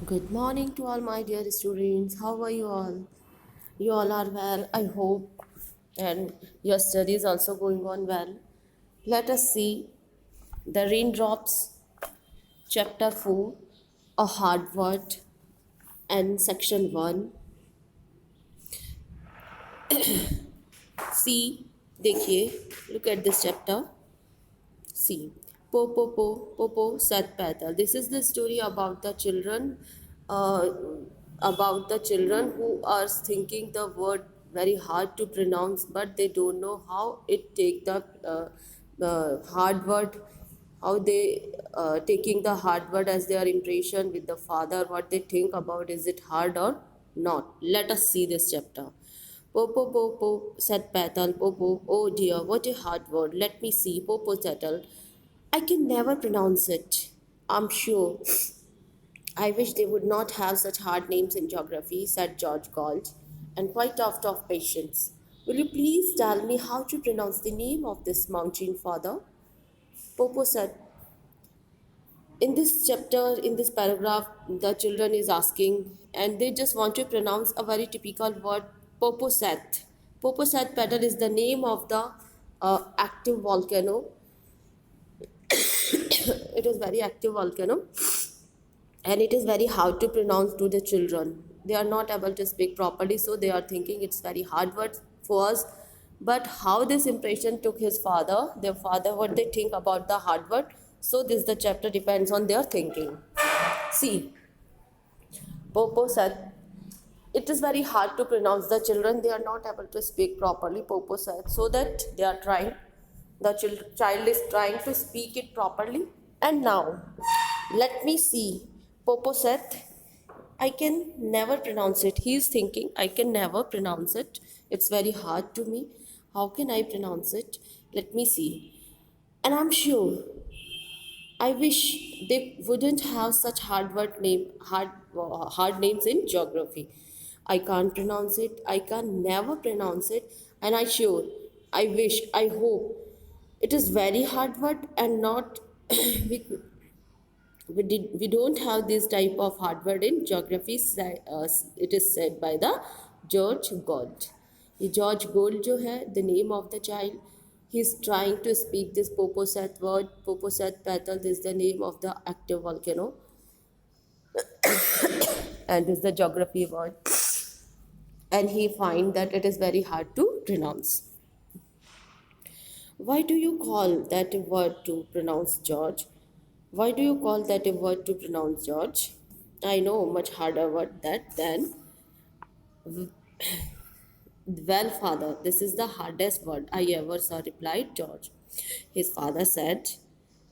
Good morning to all my dear students. How are you all? You all are well, I hope, and your study is also going on well. Let us see the raindrops, chapter 4, a hard word, and section 1. See, देखिए, look at this chapter. See, po sat patal. This is the story uh, about the children who are thinking the word very hard to pronounce, but they don't know how it take the hard word, how they taking the hard word as their impression with the father. What they think about, is it hard or not? Let us see this chapter. Popo, said Patal. Popo, oh dear, what a hard word. Let me see. Popo settled. I can never pronounce it. I'm sure. I wish they would not have such hard names in geography, said George Galt, and quite out of patience. Will you please tell me how to pronounce the name of this mountain, father? Popo said, in this chapter, in this paragraph, the children is asking, and they just want to pronounce a very typical word, Poposat. Poposat Pedal is the name of the active volcano. It is very active volcano, and it is very hard to pronounce to the children. They are not able to speak properly, so they are thinking it's very hard word for us. But how this impression took his father, their father, what they think about the hard word, so this the chapter depends on their thinking. See, Popo said, it is very hard to pronounce. The children, they are not able to speak properly, Popo said, so that they are trying. The child is trying to speak it properly. And now, let me see. Popo said, I can never pronounce it. He is thinking, I can never pronounce it. It's very hard to me. How can I pronounce it? Let me see. And I'm sure, I wish they wouldn't have such hard names in geography. I can't pronounce it. I can never pronounce it. And I wish, I hope it is very hard word and not we, we don't have this type of hard word in geography. It is said by the George Gold. ये George Gold जो है, the name of the child, he is trying to speak this Poposat word. Poposat petal is the name of the active volcano, and this is the geography word. And he find that it is very hard to pronounce. Why do you call that a word to pronounce, George? Why do you call that a word to pronounce, George? I know much harder word that than. Well, father, this is the hardest word I ever saw, replied George. His father said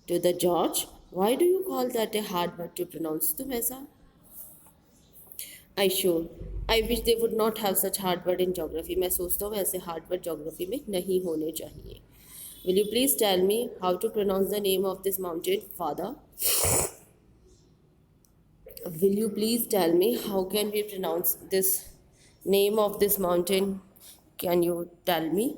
to the George, why do you call that a hard word to pronounce, तुम ऐसा? I sure. I wish they would not have such hard word in geography. मैं सोचता हूँ ऐसे hard word geography में नहीं होने चाहिए. Will you please tell me how to pronounce the name of this mountain, father? Will you please tell me how can we pronounce this name of this mountain? Can you tell me?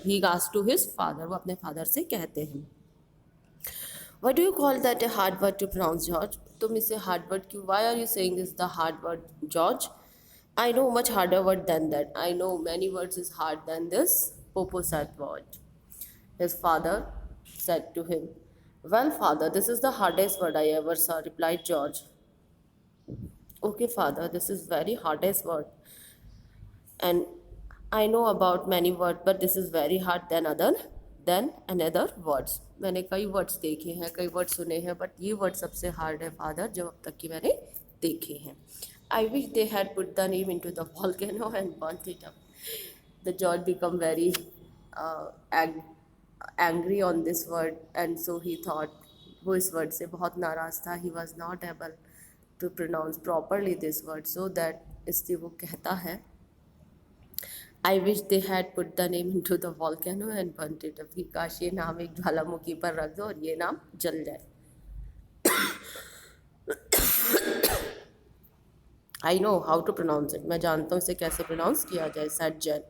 He asked to his father. वो अपने father से कहते हैं. Why do you call that a hard word to pronounce, George? तुम इसे hard word क्यों? Why are you saying this the hard word, George? I know much harder word than that. I know many words is hard than this Poposat word. His father said to him, well, father, this is the hardest word I ever saw, replied George. Okay, father, this is very hardest word. And I know about many words, but this is very hard than another words. मैंने कई words देखे हैं, कई words सुने हैं, but ये word सबसे hard है, father, जो अब तक की मैंने देखे हैं. I wish they had put the name into the volcano and burnt it up. The George become very uh, ang- angry on this word, and so he thought वो इस word से बहुत नाराज़ था. He was not able to pronounce properly this word, so that इसलिए वो कहता है, I wish they had put the name into the volcano and burnt it up. कि काश ये नाम एक ज्वालामुखी पर रख दो और ये नाम जल जाए. I know how to pronounce it. मैं जानता हूँ इसे कैसे pronounce किया जाए, said Jen.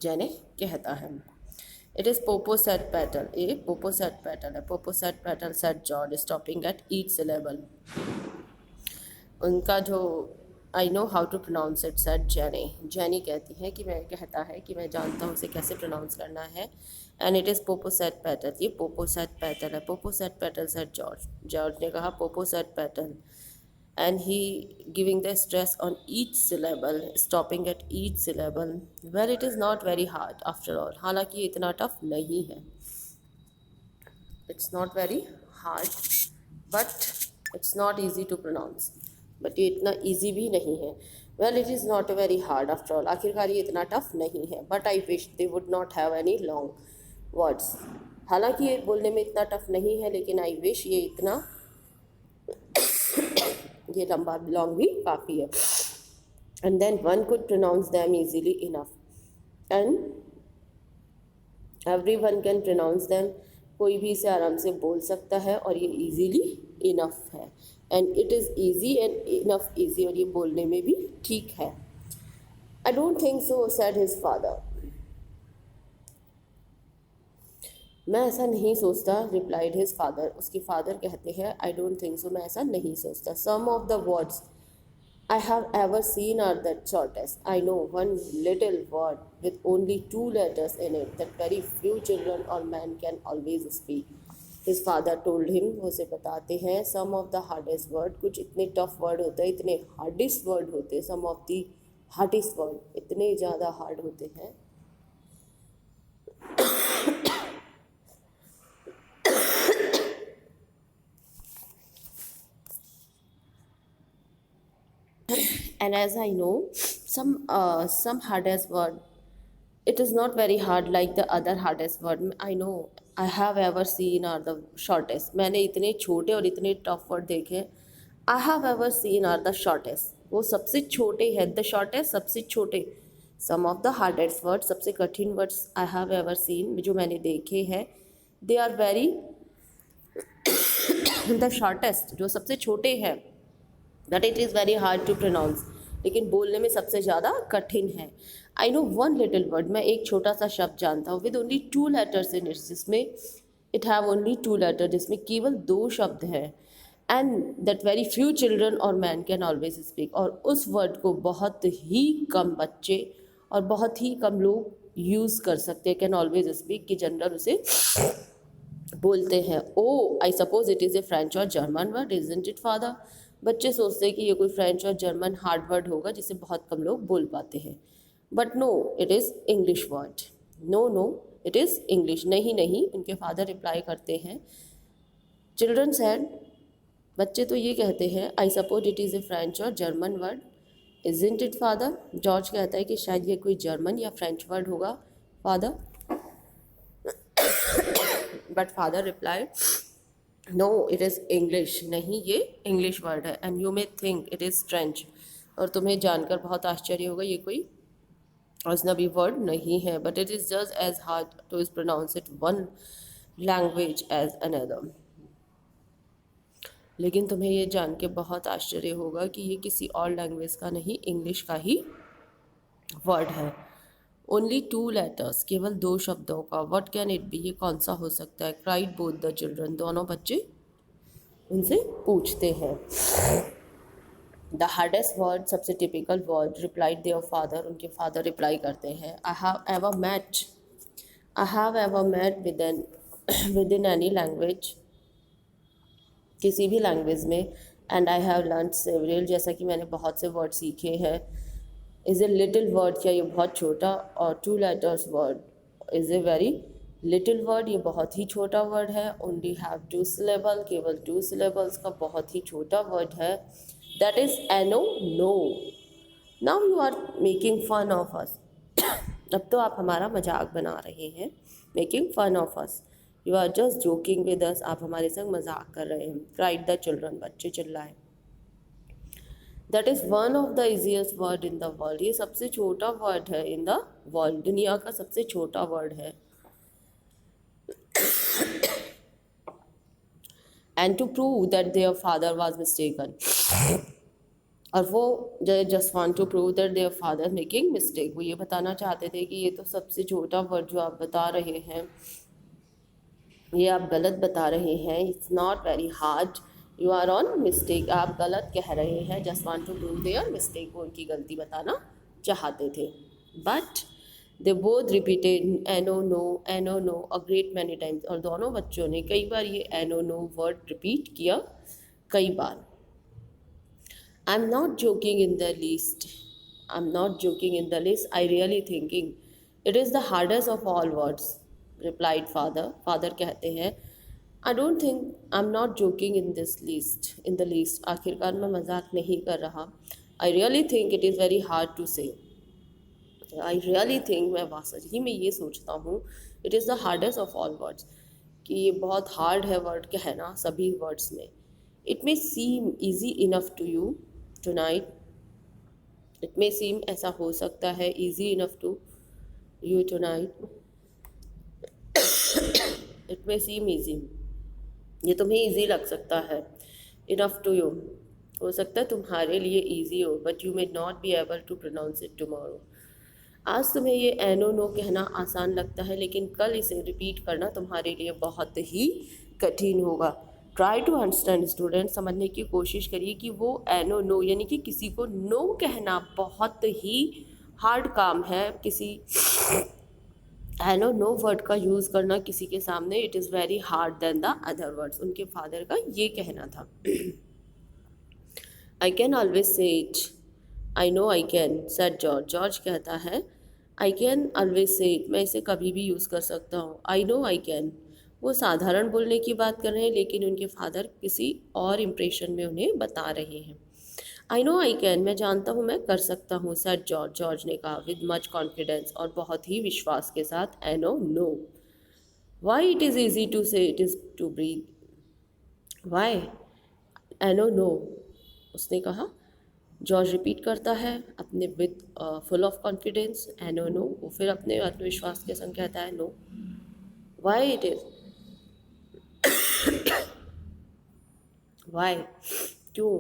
Jenny कहता है. It is Poposat petal. A Poposat petal. A Poposat petal, said George, stopping at each syllable. उनका जो I know how to pronounce it, said Jenny. Jenny कहती है कि मैं कहता है कि मैं जानता हूँ उसे कैसे प्रोनाउंस करना है। And it is Popocatepetl. ये पोपोसेट पैटल है। Popocatepetl, said George. George ने कहा Popocatepetl. And he giving the stress on each syllable, stopping at each syllable. Well it is not very hard after all. हालांकि ये इतना tough नहीं है। It's not very hard but it's not easy to pronounce. But ये इतना easy भी नहीं है। Well it is not very hard after all. आखिरकार ये इतना टफ नहीं है। But I wish they would not have any long words. हालांकि ये बोलने में इतना टफ नहीं है, लेकिन आई विश ये इतना ये लंबा लॉन्ग भी काफ़ी है। And then one could pronounce them easily enough. And every one can pronounce them. कोई भी इसे आराम से बोल सकता है और ये ईजीली इनफ है। And it is easy and enough easy, और ये बोलने में भी ठीक है। आई don't think so, said his father. मैं ऐसा नहीं सोचता, रिप्लाइड हिज फादर। उसके फादर कहते हैं आई डोंट थिंक सो, मैं ऐसा नहीं सोचता। Some of the words I have ever seen are the shortest. I know one little word with only 2 letters in it that very few children or men can always speak. His father told him, वो उसे बताते हैं, some of the hardest word, कुछ इतने tough word होते हैं, इतने hardest word होते हैं, some of the hardest word, इतने ज़्यादा hard होते हैं। And as I know, some hardest word, it is not very hard like the other hardest word. I know I have ever seen are the shortest. मैंने इतने छोटे और इतने tough word देखे। I have ever seen are the shortest, वो सबसे छोटे हैं। the shortest सबसे छोटे। some of the hardest words, सबसे कठिन words I have ever seen, जो मैंने देखे हैं, they are very the shortest, जो सबसे छोटे हैं, that it is very hard to pronounce, लेकिन बोलने में सबसे ज़्यादा कठिन है। I know one little word, मैं एक छोटा सा शब्द जानता हूँ, with only 2 letters in it, जिसमें इट हैव ओनली 2 letters, जिसमें केवल 2 शब्द हैं। And that very few children और मैन कैन ऑलवेज स्पीक, और उस वर्ड को बहुत ही कम बच्चे और बहुत ही कम लोग यूज़ कर सकते हैं। कैन ऑलवेज स्पीक की जनरल उसे बोलते हैं। Oh I suppose it is a French or German word, isn't it father. बच्चे सोचते हैं कि ये कोई French or German hard word होगा जिसे बहुत कम लोग बोल पाते हैं। But no, it is English word. No no, it is English. नहीं नहीं, उनके फादर रिप्लाई करते हैं। चिल्ड्रन सैड, बच्चे तो ये कहते हैं, I suppose it is a French or German word, isn't it father. George कहता है कि शायद ये कोई जर्मन या फ्रेंच वर्ड होगा father. But father reply, no it is English. नहीं, ये इंग्लिश वर्ड है। And you may think it is strange, और तुम्हें जानकर बहुत आश्चर्य होगा ये कोई अजनबी वर्ड नहीं है। But it is just as hard to is pronounce it one language as another. लेकिन तुम्हें ये जान के बहुत आश्चर्य होगा कि ये किसी और लैंग्वेज का नहीं, इंग्लिश का ही वर्ड है। ओनली 2 letters, केवल 2 शब्दों का। वट कैन इट बी, ये कौन सा हो सकता है? क्राइड बोथ द चिल्ड्रन, दोनों बच्चे उनसे पूछते हैं। द हार्डेस्ट वर्ड, सबसे typical word, replied their father, उनके फादर रिप्लाई करते हैं, I have ever met with in any language, किसी भी लैंग्वेज में। And I have learn several, जैसा कि मैंने बहुत से वर्ड सीखे हैं। इज़ ए लिटिल वर्ड, क्या ये बहुत छोटा? और 2 letters word, is a very little word, ये बहुत ही छोटा वर्ड है। ओनली हैव 2 syllable, केवल 2 syllables का बहुत ही छोटा वर्ड है। That is a no, no. Now you are making fun of us, अब तो आप हमारा मजाक बना रहे हैं। Making fun of us, you are just joking with us, आप हमारे संग मजाक कर रहे हैं। क्राइड द चिल्ड्रन, बच्चे चिल्लाए। That is one of the easiest word in the world, ये सबसे छोटा वर्ड है इन द वर्ल्ड, दुनिया का सबसे छोटा वर्ड है। And to prove that their father was mistaken, और वो just want to prove that their father making mistake, वो ये बताना चाहते थे कि ये तो सबसे छोटा वर्ड जो आप बता रहे हैं ये आप गलत बता रहे हैं, it's not very hard, you are on mistake, आप गलत कह रहे हैं। Just want to prove their mistake, वो उनकी गलती बताना चाहते थे। But they both repeated a no no a great many times, और दोनों बच्चों ने कई बार ये एनो नो वर्ड रिपीट किया, कई बार। I am not joking in the least, I am not joking in the least, I really thinking it is the hardest of all words, replied father. Father कहते हैं I don't think I am not joking in the least, आखिरकार मैं मजाक नहीं कर रहा। I really think it is very hard to say, I really think, मैं सच ही में ये सोचता हूँ, it is the hardest of all words, कि ये बहुत हार्ड है वर्ड कहना सभी वर्ड्स में। It may seem easy enough to you tonight, it may seem, ऐसा हो सकता है, easy enough to you tonight, it may seem easy, ये तुम्हें ईजी लग सकता है, इनफ टू यू, हो सकता है तुम्हारे लिए ईजी हो, but you may not be able to pronounce it tomorrow, आज तुम्हें ये एनो नो कहना आसान लगता है लेकिन कल इसे रिपीट करना तुम्हारे लिए बहुत ही कठिन होगा। ट्राई टू अंडरस्टैंड स्टूडेंट, समझने की कोशिश करिए कि वो एनो नो यानी कि किसी को नो कहना बहुत ही हार्ड काम है, किसी एनो नो वर्ड का यूज़ करना किसी के सामने, it is very hard then the other words, उनके फादर का ये कहना था। I can always say it, I know I can said George, George कहता है I can always say it, मैं इसे कभी भी यूज़ कर सकता हूँ। आई नो आई कैन, वो साधारण बोलने की बात कर रहे हैं लेकिन उनके फादर किसी और इम्प्रेशन में उन्हें बता रहे हैं। आई नो आई कैन, मैं जानता हूँ मैं कर सकता हूँ, सेड जॉर्ज, जॉर्ज ने कहा विद मच कॉन्फिडेंस, और बहुत ही विश्वास के साथ। Ah no no, why it is easy to say it is to breathe, why ah no no, उसने कहा। जॉर्ज रिपीट करता है अपने with full of confidence, ah no no, वो फिर अपने आत्मविश्वास के संग कहता है no, why it is, why, क्यों,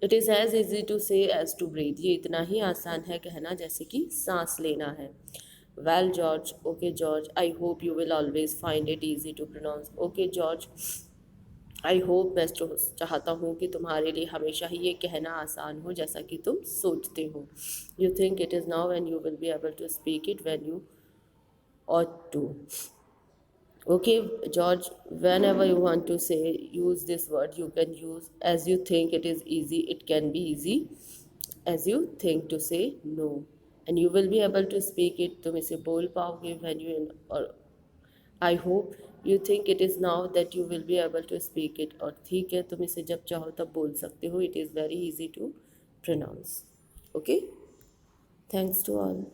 it is as easy to say as to breathe, ये इतना ही आसान है कहना जैसे कि सांस लेना है। Well George, okay George, I hope you will always find it easy to pronounce, okay George, I hope, मैं चाहता हूँ कि तुम्हारे लिए हमेशा ही ये कहना आसान हो जैसा कि तुम सोचते हो। You think it is now and you will be able to speak it when you ought to. Okay, George, whenever you want to say, use this word, you can use as you think it is easy, it can be easy as you think to say no. And you will be able to speak it, तुम इसे बोल पाओगे when you, or I hope you think it is now that you will be able to speak it, और ठीक है तुम इसे जब चाहो तब बोल सकते हो, it is very easy to pronounce. Okay, thanks to all.